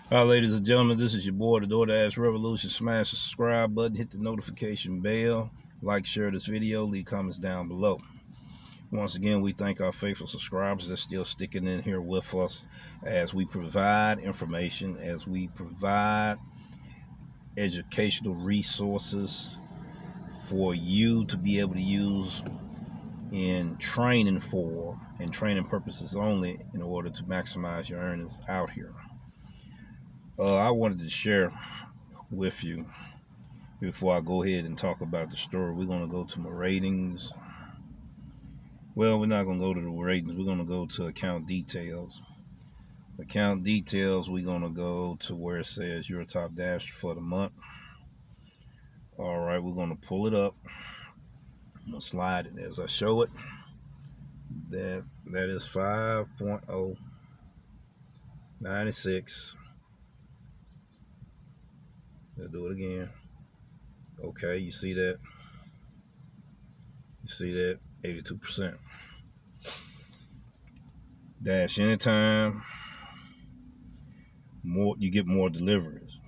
All right, ladies and gentlemen, this is your boy, the Doordash Revolution. Smash the subscribe button, hit the notification bell, like, share this video, leave comments down below. Once again, we thank our faithful subscribers that's still sticking in here with us as we provide information, as we provide educational resources for you to be able to use in training for and training purposes only in order to maximize your earnings out here. I wanted to share with you before I go ahead and talk about the story. We're going to go to my ratings. Well, we're not going to go to the ratings. We're going to go to account details. Account details, we're going to go to where it says your top dash for the month. All right, we're going to pull it up. I'm going to slide it as I show it. That is 5.096. Let's do it again. Okay, you see that? You see that? 82%. Dash anytime. You get more deliveries.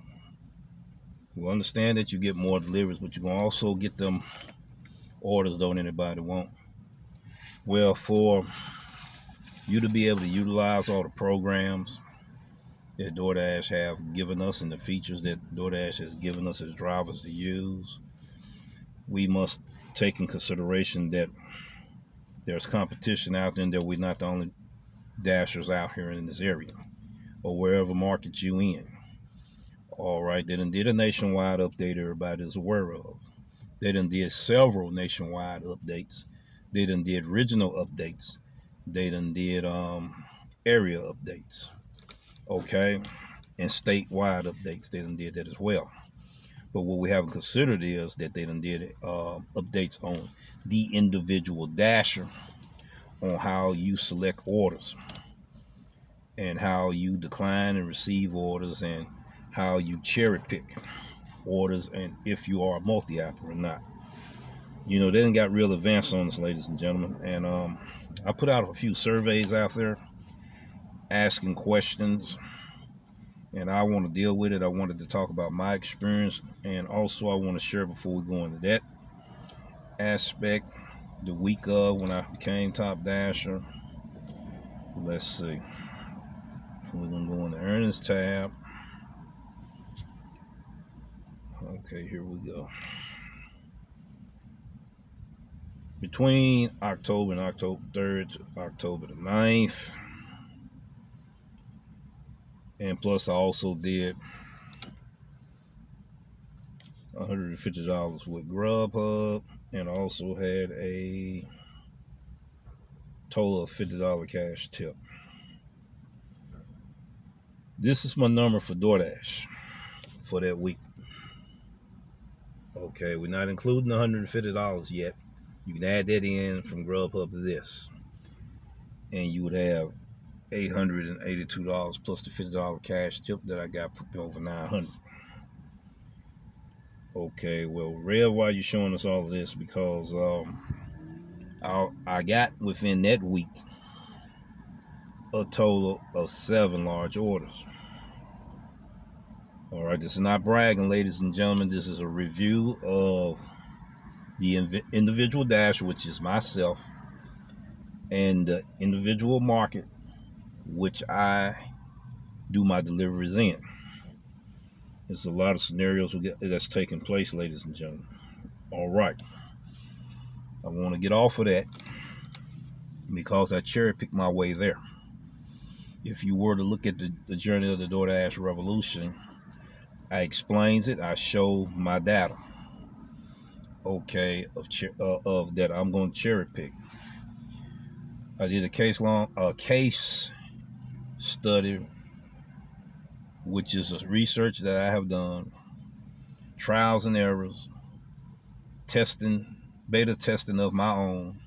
We understand that you get more deliveries, but you can also get them orders don't anybody want. Well, for you to be able to utilize all the programs that DoorDash have given us and the features that DoorDash has given us as drivers to use, we must take in consideration that there's competition out there and that we're not the only dashers out here in this area or wherever market you in. All right, they done did a nationwide update everybody is aware of. They done did several nationwide updates. They done did regional updates. They done did area updates. Okay, and statewide updates. They done did that as well. But what we haven't considered is that they done did updates on the individual dasher, on how you select orders and how you decline and receive orders and how you cherry pick orders and if you are a multi-apper or not. You know, they done got real advanced on this, ladies and gentlemen. And I put out a few surveys out there asking questions, and I want to deal with it. I wanted to talk about my experience, and also I want to share before we go into that aspect the week of when I became top dasher. Let's see. We're going to go in the earnings tab. Okay, here we go. Between October and October 3rd to October the 9th. And plus I also did $150 with Grubhub and also had a total of $50 cash tip. This is my number for DoorDash for that week. Okay, we're not including $150 yet. You can add that in from Grubhub to this, and you would have $882 plus the $50 cash tip that I got over $900. Okay, well, Rev, why are you showing us all of this? Because I got within that week a total of 7 large orders. All right, this is not bragging, ladies and gentlemen. This is a review of the individual dasher, which is myself, and the individual market, which I do my deliveries in. There's a lot of scenarios that's taking place, ladies and gentlemen. All right, I want to get off of that because I cherry picked my way there. If you were to look at the journey of the Doordash Revolution, I explains it. I show my data, okay, of that I'm going to cherry pick. I did a case study, which is a research that I have done, trials and errors, beta testing of my own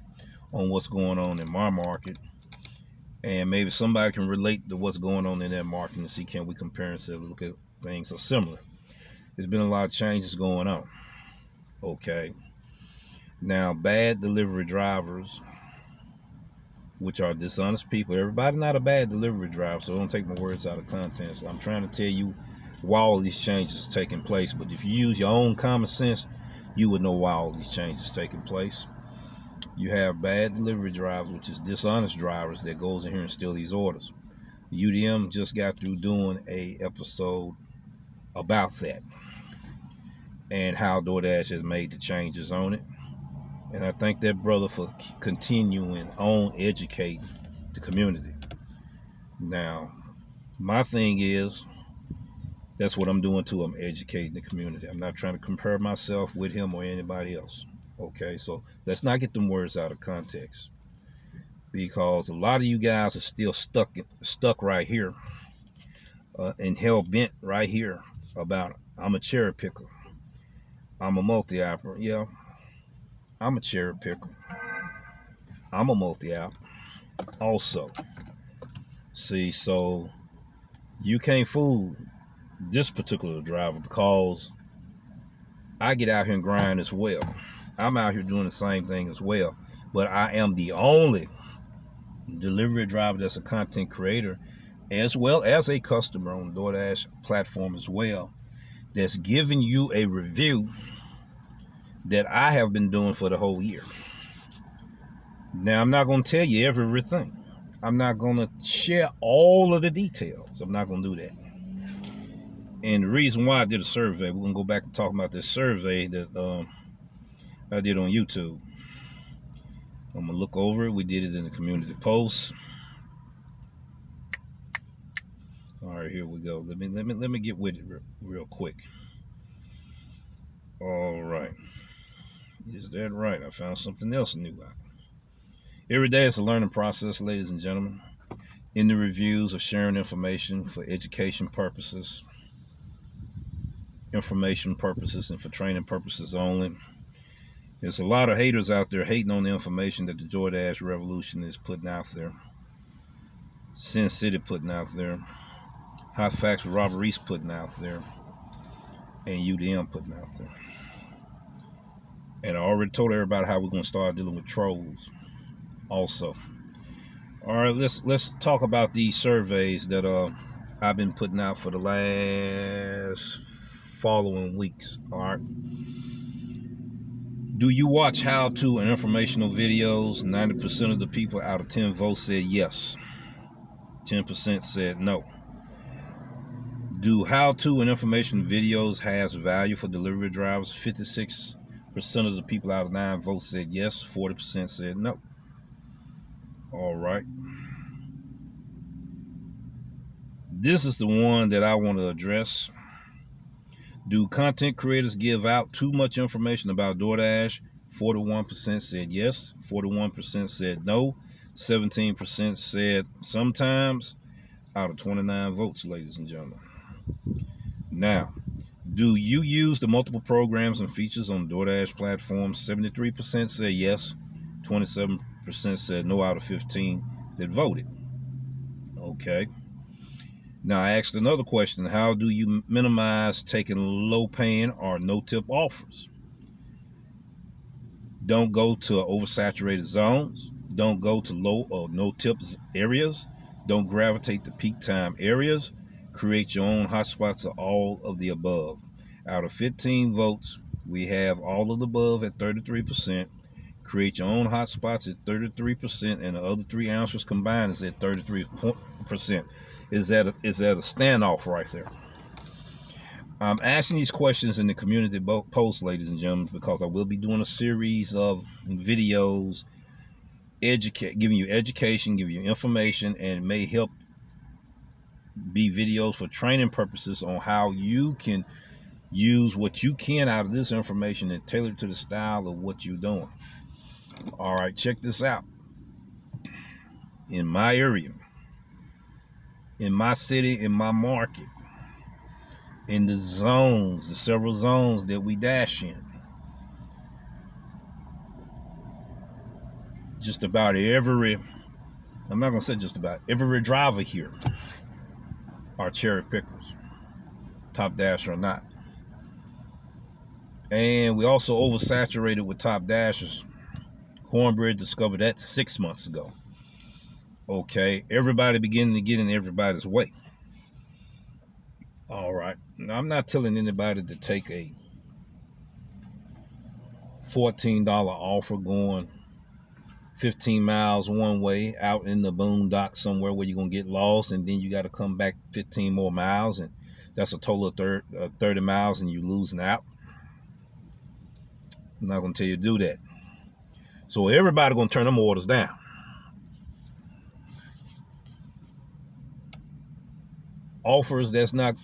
on what's going on in my market, and maybe somebody can relate to what's going on in that market and see, can we compare and say, look at things are similar. There's been a lot of changes going on. Okay, now bad delivery drivers which are dishonest people. Everybody not a bad delivery driver, so don't take my words out of context. I'm trying to tell you why all these changes are taking place, but if you use your own common sense, you would know why all these changes are taking place. You have bad delivery drivers, which is dishonest drivers that goes in here and steal these orders. UDM just got through doing a episode about that and how DoorDash has made the changes on it. And I thank that brother for continuing on educating the community. Now, my thing is, that's what I'm doing too. I'm educating the community. I'm not trying to compare myself with him or anybody else. Okay, so let's not get them words out of context, because a lot of you guys are still stuck right here and hell bent right here about I'm a cherry picker. I'm a multi-opper. Yeah, I'm a cherry picker. I'm a multi-app also. See, so you can't fool this particular driver, because I get out here and grind as well. I'm out here doing the same thing as well, but I am the only delivery driver that's a content creator as well as a customer on the DoorDash platform as well, that's giving you a review that I have been doing for the whole year. Now, I'm not going to tell you everything. I'm not going to share all of the details. I'm not going to do that. And the reason why I did a survey, we're going to go back and talk about this survey that I did on YouTube. I'm going to look over it. We did it in the community post. All right, here we go. Let me get with it real quick. All right. Is that right? I found something else new out. Every day is a learning process, ladies and gentlemen. In the reviews of sharing information for education purposes, information purposes, and for training purposes only. There's a lot of haters out there hating on the information that the Doordash Revolution is putting out there. Sin City putting out there. Hot Facts with Robert Reese putting out there. And UDM putting out there. And I already told everybody how we're going to start dealing with trolls also. All right, let's talk about these surveys that I've been putting out for the last following weeks. All right. Do you watch how-to and informational videos? 90% of the people out of 10 votes said yes. 10% said no. Do how-to and information videos has value for delivery drivers? 56% of the people out of 9 votes said yes. 40% said no. All right. This is the one that I want to address. Do content creators give out too much information about DoorDash? 41% said yes. 41% said no. 17% said sometimes, out of 29 votes, ladies and gentlemen. Now, do you use the multiple programs and features on the DoorDash platform? 73% said yes. 27% said no out of 15 that voted. Okay. Now, I asked another question. How do you minimize taking low-paying or no-tip offers? Don't go to oversaturated zones. Don't go to low or no-tip areas. Don't gravitate to peak time areas. Create your own hotspots of all of the above. Out of 15 votes, we have all of the above at 33%. Create your own hotspots at 33%, and the other 3 answers combined is at 33%. Is that a standoff right there? I'm asking these questions in the community post, ladies and gentlemen, because I will be doing a series of videos, giving you education, giving you information, and it may help be videos for training purposes on how you can use what you can out of this information and tailor it to the style of what you're doing. All right, check this out. In my area, in my city, in my market, in the zones, the several zones that we dash in, just about every, I'm not going to say just about, every driver here are cherry pickers, top dasher or not. And we also oversaturated with top dashers. Cornbread discovered that 6 months ago. Okay, everybody beginning to get in everybody's way. All right. Now, I'm not telling anybody to take a $14 offer going 15 miles one way out in the boondocks somewhere where you're going to get lost, and then you got to come back 15 more miles, and that's a total of 30 miles, and you're losing out. I'm not going to tell you to do that. So everybody going to turn them orders down. Offers that's not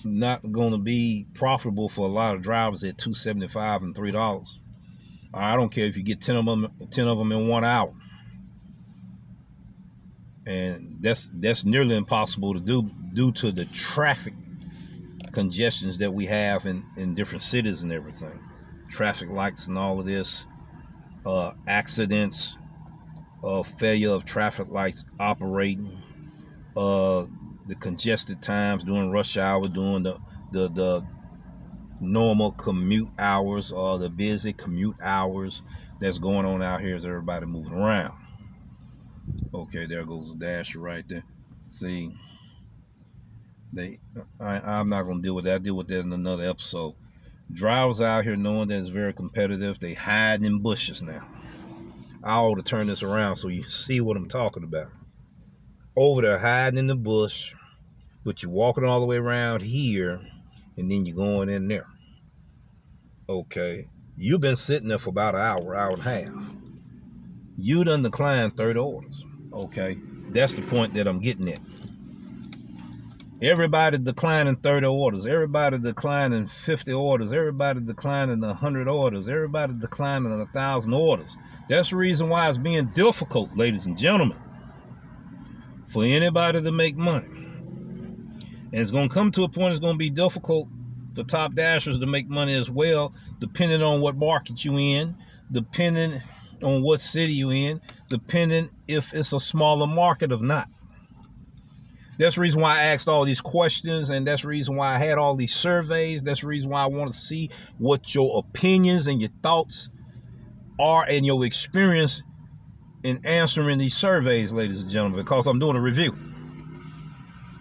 going to be profitable for a lot of drivers at $2.75 and $3. I don't care if you get 10 of them in 1 hour. And that's nearly impossible to do due to the traffic congestions that we have in different cities and everything. Traffic lights and all of this, accidents, failure of traffic lights operating, the congested times during rush hour, during the normal commute hours, or the busy commute hours that's going on out here as everybody moving around. Okay, there goes the dasher right there. See, I'm not gonna deal with that. I'll deal with that in another episode. Drivers out here knowing that it's very competitive, they hide in bushes now. I ought to turn this around so you see what I'm talking about. Over there hiding in the bush, but you're walking all the way around here, and then you're going in there. Okay, you've been sitting there for about an hour and a half. You done declined 30 orders. Okay, that's the point that I'm getting at. Everybody declining 30 orders. Everybody declining 50 orders. Everybody declining 100 orders. Everybody declining 1,000 orders. That's the reason why it's being difficult, ladies and gentlemen, for anybody to make money. And it's going to come to a point it's going to be difficult for top dashers to make money as well, depending on what market you in, depending on what city you in, depending if it's a smaller market or not. That's the reason why I asked all these questions, and that's the reason why I had all these surveys. That's the reason why I want to see what your opinions and your thoughts are and your experience in answering these surveys, ladies and gentlemen, because I'm doing a review.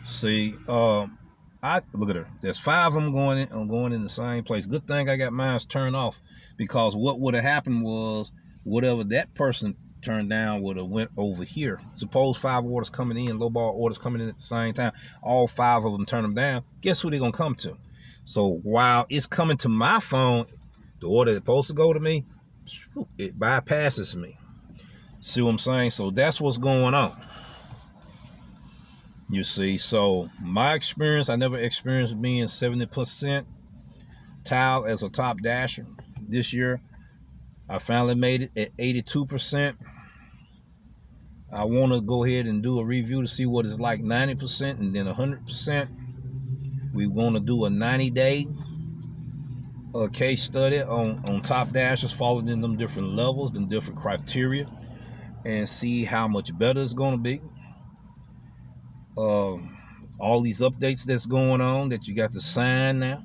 See, I look at her. There's 5 of them going in. I'm going in the same place. Good thing I got mine turned off, because what would have happened was whatever that person turned down would have went over here. Suppose 5 orders coming in, lowball orders coming in at the same time. All 5 of them turn them down. Guess who they're gonna come to? So while it's coming to my phone, the order that's supposed to go to me, it bypasses me. See what I'm saying? So that's what's going on. You see, so my experience, I never experienced being 70% tile as a top dasher. This year, I finally made it at 82%. I want to go ahead and do a review to see what it's like 90% and then 100%. We're going to do a 90-day case study on top dashers, following in them different levels, them different criteria, and see how much better it's going to be. All these updates that's going on that you got to sign now.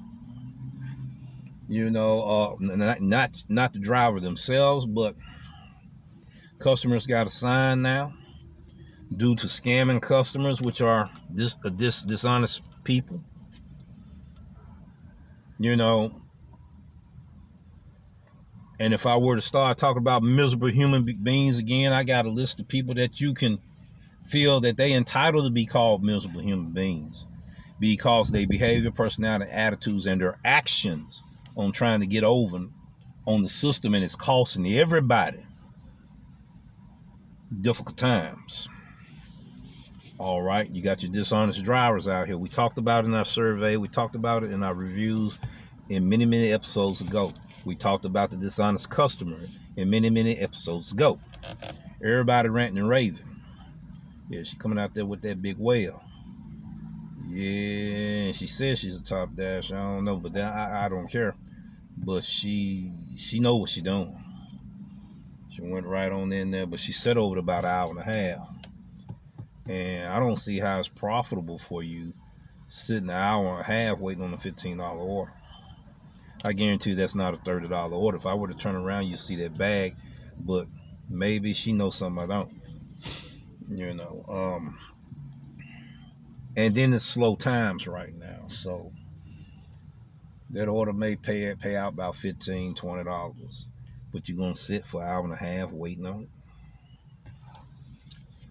You know, not the driver themselves, but customers got to sign now due to scamming customers, which are dishonest people. You know, and if I were to start talking about miserable human beings again, I got a list of people that you can feel that they entitled to be called miserable human beings because their behavior, personality, attitudes, and their actions on trying to get over on the system, and it's costing everybody difficult times. All right, you got your dishonest drivers out here. We talked about it in our survey. We talked about it in our reviews in many episodes ago. We talked about the dishonest customer in many episodes ago. Everybody ranting and raving. Yeah, she coming out there with that big whale. Yeah, she says she's a top dash. I don't know, but I don't care. But she know what she doing. She went right on in there, but she sat over it about an hour and a half. And I don't see how it's profitable for you sitting an hour and a half waiting on a $15 order. I guarantee that's not a $30 order. If I were to turn around, you see that bag, but maybe she knows something I don't. you know. And then it's slow times right now, so that order may pay out about $15-20, but you're gonna sit for an hour and a half waiting on it.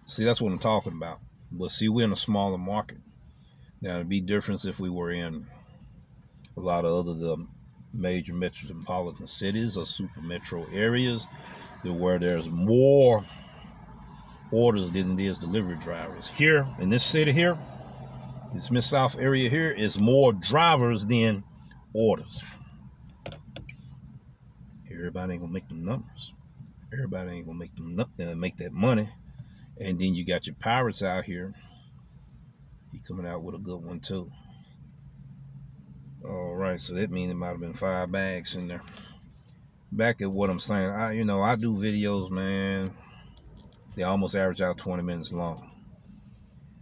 See, that's what I'm talking about. But see, we're in a smaller market. Now, it'd be different if we were in a lot of other major metropolitan cities or super metro areas where there's more orders than it is delivery drivers. Here in this city here, this Mid-South area here, is more drivers than orders. Everybody ain't gonna make them numbers. Everybody ain't gonna make that money. And then you got your pirates out here. He coming out with a good one too. All right, so that means it might have been 5 bags in there. Back at what I'm saying, I do videos, man. They almost average out 20 minutes long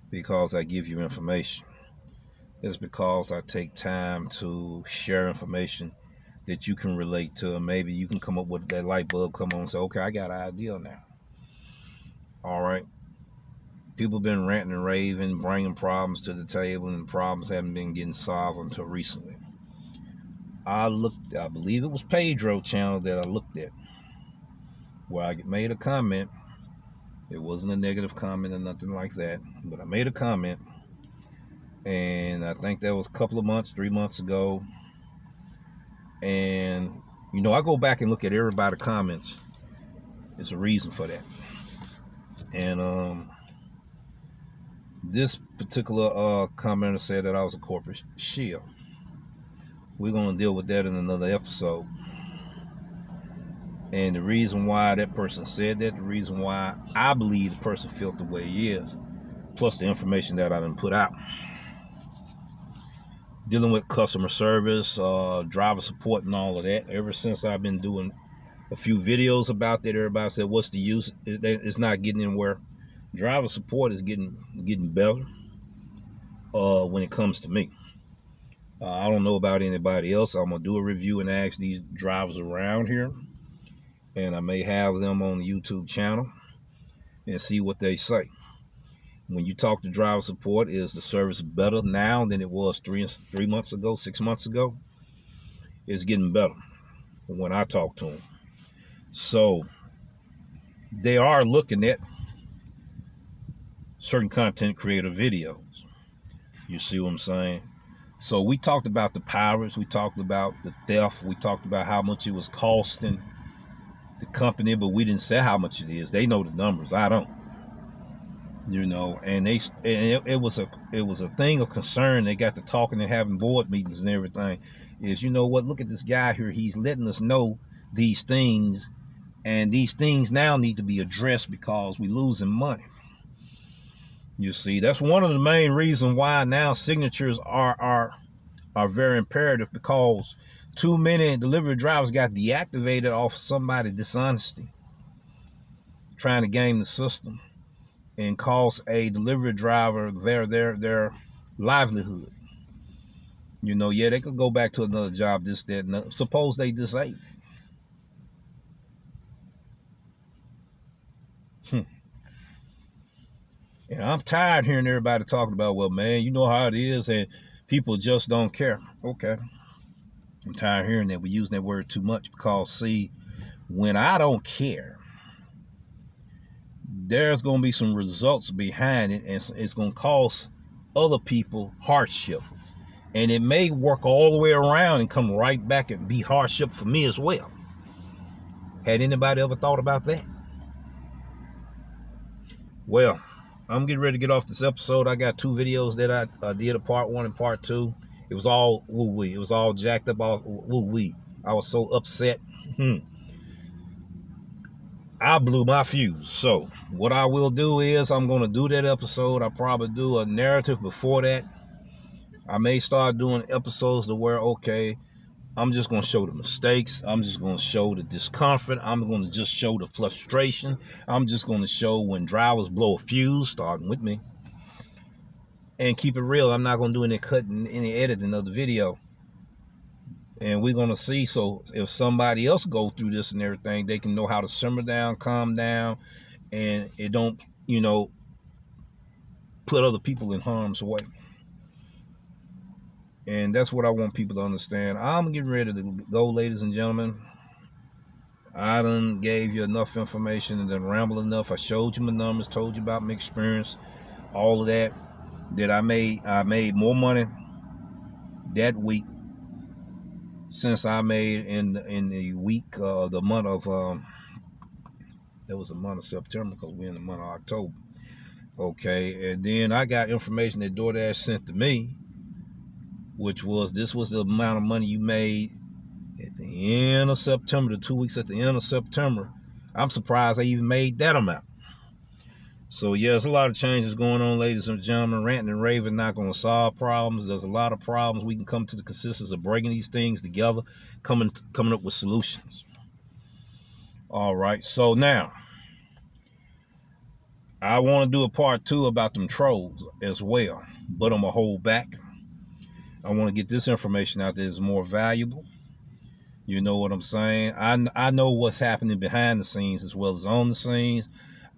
because I give you information. It's because I take time to share information that you can relate to, and maybe you can come up with that light bulb, come on and say, okay, I got an idea now. All right. People been ranting and raving, bringing problems to the table, and problems haven't been getting solved until recently. I believe it was Pedro channel that I looked at, where I made a comment. It wasn't a negative comment or nothing like that, but I made a comment, and I think that was a couple of months, 3 months ago. And I go back and look at everybody's comments. There's a reason for that. And this particular commenter said that I was a corporate shil. We're going to deal with that in another episode. And the reason why that person said that, the reason why I believe the person felt the way he is, plus the information that I done put out. Dealing with customer service, driver support, and all of that. Ever since I've been doing a few videos about that, everybody said, what's the use? It's not getting anywhere. Driver support is getting better when it comes to me. I don't know about anybody else. I'm going to do a review and ask these drivers around here. And I may have them on the YouTube channel and see what they say. When you talk to driver support, is the service better now than it was 3 months ago, 6 months ago? It's getting better when I talk to them. So they are looking at certain content creator videos. You see what I'm saying? So we talked about the pirates, we talked about the theft, we talked about how much it was costing the company, but we didn't say how much it is. They know the numbers, I don't. And it was a thing of concern. They got to talking and having board meetings and everything. Is look at this guy here. He's letting us know these things, and these things now need to be addressed because we're losing money. You see, that's one of the main reasons why now signatures are very imperative, because too many delivery drivers got deactivated off of somebody's dishonesty, trying to game the system and cost a delivery driver their livelihood. They could go back to another job, this, that, and suppose they disabled. And I'm tired hearing everybody talking about, well, man, you know how it is, and people just don't care. Okay. I'm tired of hearing that. We're using that word too much, because, see, when I don't care, there's going to be some results behind it, and it's going to cause other people hardship. And it may work all the way around and come right back and be hardship for me as well. Had anybody ever thought about that? Well, I'm getting ready to get off this episode. I got 2 videos that I did, a part 1 and part 2. It was all woo-wee. It was all jacked up, all woo-wee. I was so upset. I blew my fuse. So what I will do is I'm going to do that episode. I'll probably do a narrative before that. I may start doing episodes to where, okay, I'm just going to show the mistakes. I'm just going to show the discomfort. I'm going to just show the frustration. I'm just going to show when drivers blow a fuse, starting with me. And keep it real. I'm not going to do any cutting, any editing of the video. And we're going to see. So if somebody else go through this and everything, they can know how to simmer down, calm down, and it don't, put other people in harm's way. And that's what I want people to understand. I'm getting ready to go, ladies and gentlemen. I done gave you enough information and done rambled enough. I showed you my numbers, told you about my experience, all of that. That I made more money that week since I made in the week, the month of that was the month of September, because we're in the month of October. Okay, and then I got information that DoorDash sent to me, which was, this was the amount of money you made at the end of September, the 2 weeks at the end of September. I'm surprised I even made that amount. So yeah, there's a lot of changes going on, ladies and gentlemen. Ranting and raving not going to solve problems. There's a lot of problems. We can come to the consistency of breaking these things together, coming up with solutions. All right, so now I want to do a part 2 about them trolls as well, but I'm going to hold back. I want to get this information out there that's more valuable. You know what I'm saying? I know what's happening behind the scenes as well as on the scenes.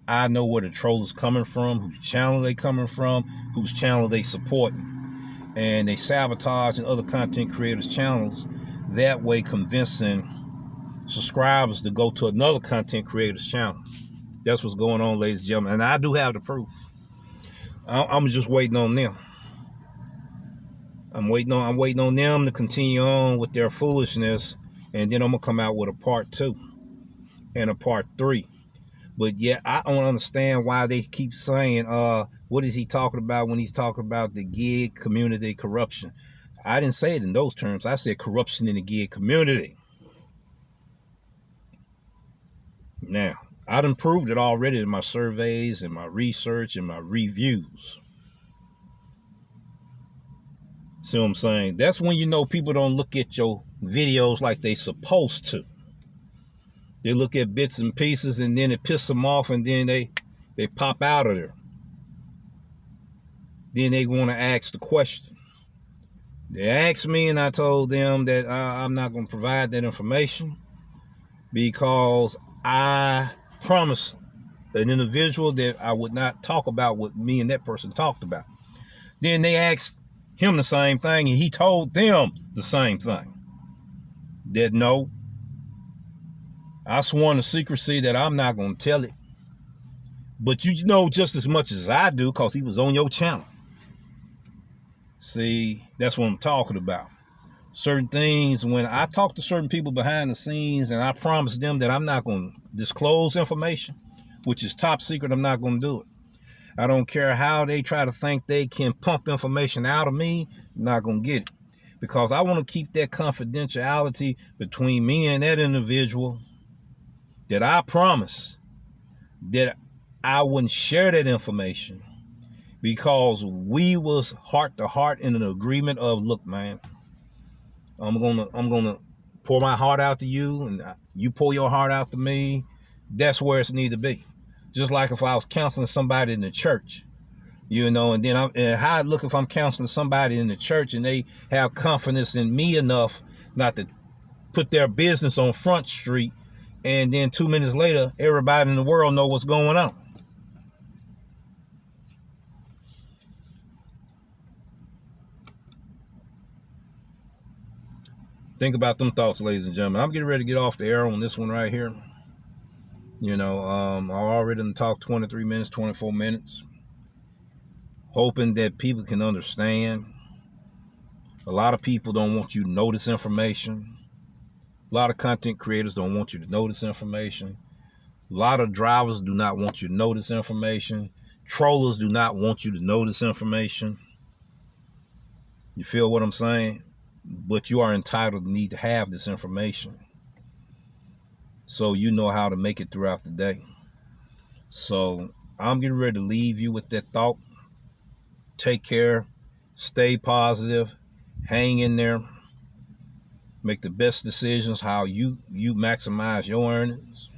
I know where the troll is coming from, whose channel they coming from, whose channel they supporting. And they sabotaging other content creators' channels, that way convincing subscribers to go to another content creator's channel. That's what's going on, ladies and gentlemen. And I do have the proof. I'm just waiting on them. I'm waiting on them to continue on with their foolishness, and then I'm gonna come out with a part 2 and a part 3. But yeah, I don't understand why they keep saying, what is he talking about when he's talking about the gig community corruption? I didn't say it in those terms. I said corruption in the gig community. Now, I done proved it already in my surveys and my research and my reviews. See what I'm saying? That's when you know people don't look at your videos like they supposed to. They look at bits and pieces, and then it pisses them off, and then they pop out of there. Then they want to ask the question. They asked me, and I told them that I'm not going to provide that information because I promised an individual that I would not talk about what me and that person talked about. Then they asked him the same thing, and he told them the same thing. That no, I sworn to secrecy that I'm not going to tell it. But you know just as much as I do because he was on your channel. See, that's what I'm talking about. Certain things, when I talk to certain people behind the scenes and I promise them that I'm not going to disclose information, which is top secret, I'm not going to do it. I don't care how they try to think they can pump information out of me, I'm not going to get it. Because I want to keep that confidentiality between me and that individual, that I promise that I wouldn't share that information, because we was heart to heart in an agreement of, look, man, I'm gonna pour my heart out to you, and you pour your heart out to me. That's where it's need to be. Just like if I was counseling somebody in the church, you know, and then how I look if I'm counseling somebody in the church and they have confidence in me enough not to put their business on Front Street, and then 2 minutes later, everybody in the world know what's going on. Think about them thoughts, ladies and gentlemen. I'm getting ready to get off the air on this one right here. You know, I already talked 23 minutes, 24 minutes. Hoping that people can understand. A lot of people don't want you to know this information. A lot of content creators don't want you to know this information. A lot of drivers do not want you to know this information. Trollers do not want you to know this information. You feel what I'm saying? But you are entitled to need to have this information, so you know how to make it throughout the day. So I'm getting ready to leave you with that thought. Take care. Stay positive. Hang in there. Make the best decisions how you maximize your earnings.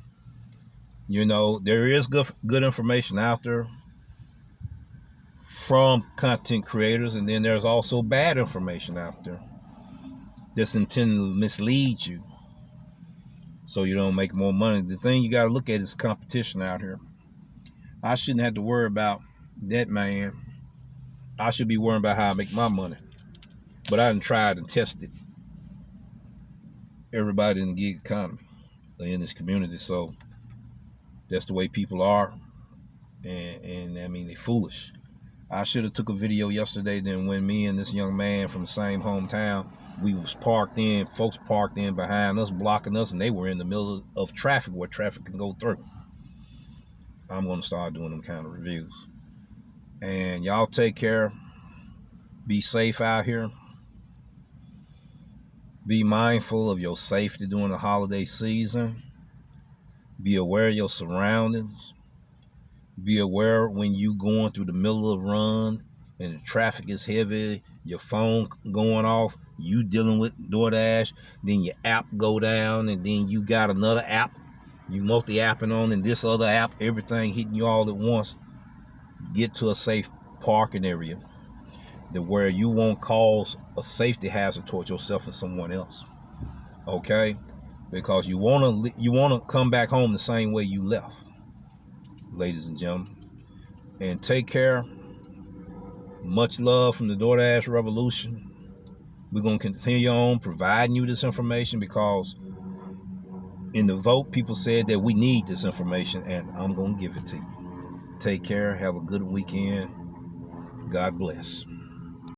You know, there is good information out there from content creators, and then there's also bad information out there that's intended to mislead you so you don't make more money. The thing you got to look at is competition out here. I shouldn't have to worry about that man I should be worrying about how I make my money. But I done tried and tested everybody in the gig economy in this community. So that's the way people are. And I mean, they foolish. I should have took a video yesterday. Then when me and this young man from the same hometown, we was parked in, folks parked in behind us, blocking us, and they were in the middle of traffic where traffic can go through. I'm going to start doing them kind of reviews. And y'all take care. Be safe out here. Be mindful of your safety during the holiday season. Be aware of your surroundings. Be aware when you going through the middle of run and the traffic is heavy, your phone going off, you dealing with DoorDash, then your app go down, and then you got another app, you multi-apping on, and this other app, everything hitting you all at once. Get to a safe parking area where you won't cause a safety hazard towards yourself and someone else. Okay? Because you wanna come back home the same way you left, ladies and gentlemen. And take care. Much love from the Doordash Revolution. We're going to continue on providing you this information because in the vote, people said that we need this information, and I'm going to give it to you. Take care. Have a good weekend. God bless.